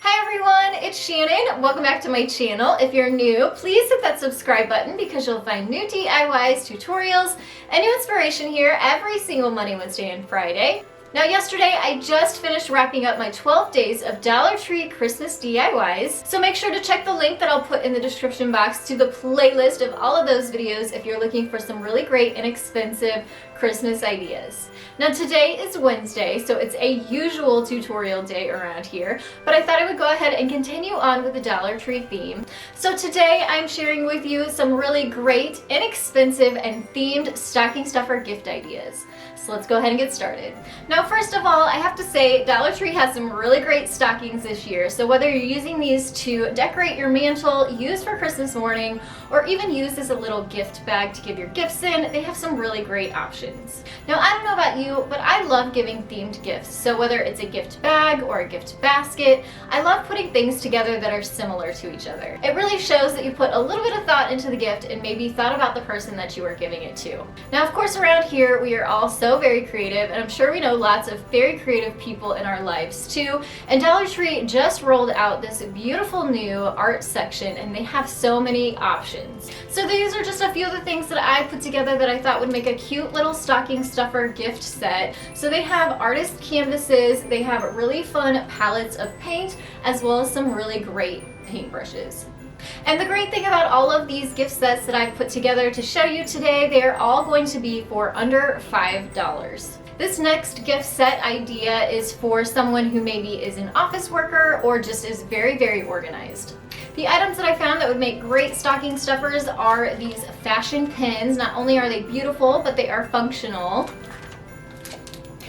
Hi everyone, it's Shannon. Welcome back to my channel. If you're new, please hit that subscribe button because you'll find new DIYs, tutorials, and new inspiration here every single Monday, Wednesday, and Friday. Now yesterday, I just finished wrapping up my 12 days of Dollar Tree Christmas DIYs, so make sure to check the link that I'll put in the description box to the playlist of all of those videos if you're looking for some really great, inexpensive Christmas ideas. Now today is Wednesday, so it's a usual tutorial day around here, but I thought I would go ahead and continue on with the Dollar Tree theme. So today I'm sharing with you some really great, inexpensive, and themed stocking stuffer gift ideas. So let's go ahead and get started. Now first of all, I have to say Dollar Tree has some really great stockings this year, so whether you're using these to decorate your mantle, use for Christmas morning, or even use as a little gift bag to give your gifts in, they have some really great options. Now I don't know about you, but I love giving themed gifts, so whether it's a gift bag or a gift basket, I love putting things together that are similar to each other. It really shows that you put a little bit of thought into the gift and maybe thought about the person that you are giving it to. Now of course around here we are all so very creative, and I'm sure we know lots of very creative people in our lives too, and Dollar Tree just rolled out this beautiful new art section and they have so many options. So these are just a few of the things that I put together that I thought would make a cute little stocking stuffer gift set. So they have artist canvases, they have really fun palettes of paint, as well as some really great paintbrushes. And the great thing about all of these gift sets that I've put together to show you today, they're all going to be for under $5. This next gift set idea is for someone who maybe is an office worker or just is very, very organized. The items that I found that would make great stocking stuffers are these fashion pins. Not only are they beautiful, but they are functional.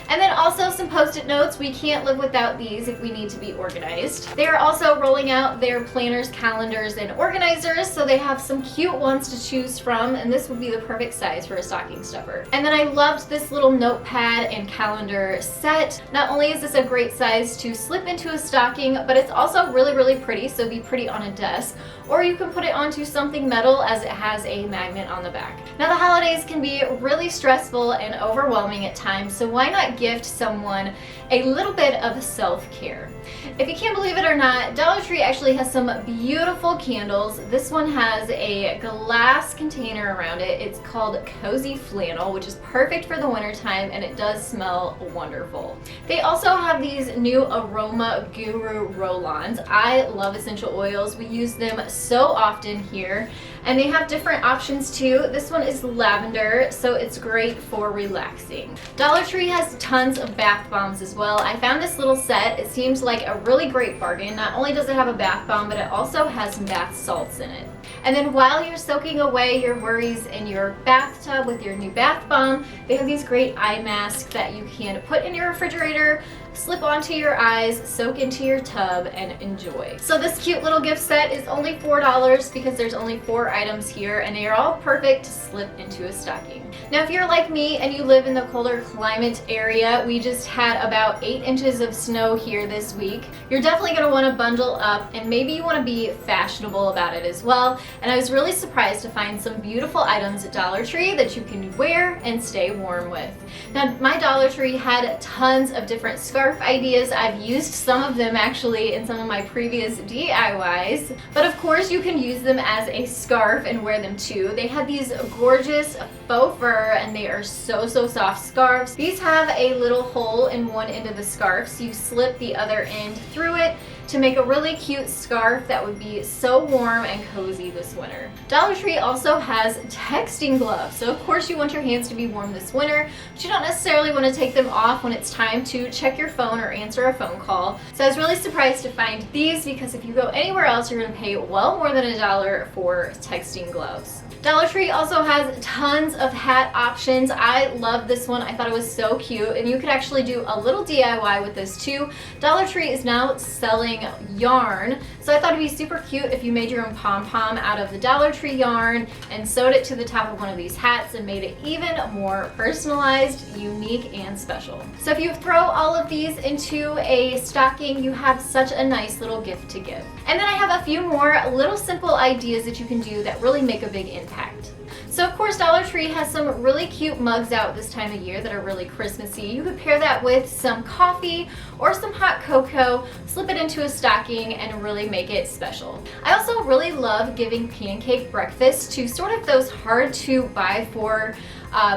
And then also some post-it notes. We can't live without these if we need to be organized. They are also rolling out their planners, calendars, and organizers, so they have some cute ones to choose from, and this would be the perfect size for a stocking stuffer. And then I loved this little notepad and calendar set. Not only is this a great size to slip into a stocking, but it's also really, really pretty, so it'd be pretty on a desk. Or you can put it onto something metal as it has a magnet on the back. Now the holidays can be really stressful and overwhelming at times, so why not gift someone a little bit of self-care? If you can't believe it or not, Dollar Tree actually has some beautiful candles. This one has a glass container around it. It's called Cozy Flannel, which is perfect for the winter time, and it does smell wonderful. They also have these new Aroma Guru roll-ons. I love essential oils. We use them so often here, and they have different options too. This one is lavender, so it's great for relaxing. Dollar Tree has tons of bath bombs as well. I found this little set. It seems like a really great bargain. Not only does it have a bath bomb, but it also has some bath salts in it. And then while you're soaking away your worries in your bathtub with your new bath bomb, they have these great eye masks that you can put in your refrigerator, slip onto your eyes, soak into your tub, and enjoy. So this cute little gift set is only $4 because there's only 4 items here, and they are all perfect to slip into a stocking. Now if you're like me and you live in the colder climate area, we just had about 8 inches of snow here this week. You're definitely going to want to bundle up, and maybe you want to be fashionable about it as well. And I was really surprised to find some beautiful items at Dollar Tree that you can wear and stay warm with. Now my Dollar Tree had tons of different scarf ideas. I've used some of them actually in some of my previous DIYs, but of course you can use them as a scarf and wear them too. They had these gorgeous faux fur, and they are so soft scarves. These have a little hole in one end of the scarf, so you slip the other end through it to make a really cute scarf that would be so warm and cozy this winter. Dollar Tree also has texting gloves. So of course you want your hands to be warm this winter, but you don't necessarily want to take them off when it's time to check your phone or answer a phone call. So I was really surprised to find these because if you go anywhere else, you're going to pay well more than $1 for texting gloves. Dollar Tree also has tons of hat options. I love this one. I thought it was so cute, and you could actually do a little DIY with this too. Dollar Tree is now selling yarn, so I thought it'd be super cute if you made your own pom-pom out of the Dollar Tree yarn and sewed it to the top of one of these hats and made it even more personalized, unique, and special. So if you throw all of these into a stocking, you have such a nice little gift to give. And then I have a few more little simple ideas that you can do that really make a big impact. So of course Dollar Tree has some really cute mugs out this time of year that are really Christmassy. You could pair that with some coffee or some hot cocoa, slip it into a stocking and really make it special. I also really love giving pancake breakfast to sort of those hard to buy for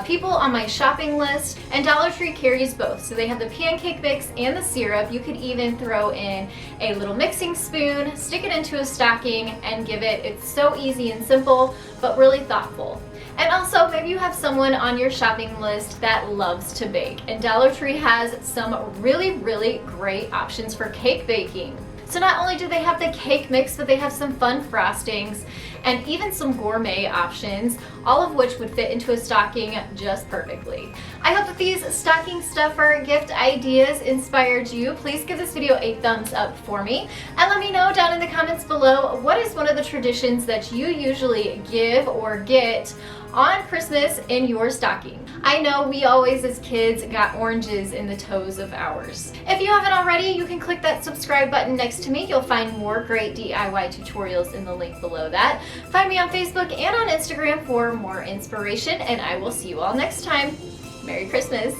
people on my shopping list, and Dollar Tree carries both. So they have the pancake mix and the syrup. You could even throw in a little mixing spoon, stick it into a stocking, and give it. It's so easy and simple, but really thoughtful. And also, maybe you have someone on your shopping list that loves to bake, and Dollar Tree has some really great options for cake baking. So not only do they have the cake mix, but they have some fun frostings and even some gourmet options, all of which would fit into a stocking just perfectly. I hope that these stocking stuffer gift ideas inspired you. Please give this video a thumbs up for me, and let me know down in the comments below, what is one of the traditions that you usually give or get on Christmas in your stocking? I know we always as kids got oranges in the toes of ours. If you haven't already, you can click that subscribe button next to me. You'll find more great DIY tutorials in the link below that. Find me on Facebook and on Instagram for more inspiration, and I will see you all next time. Merry Christmas!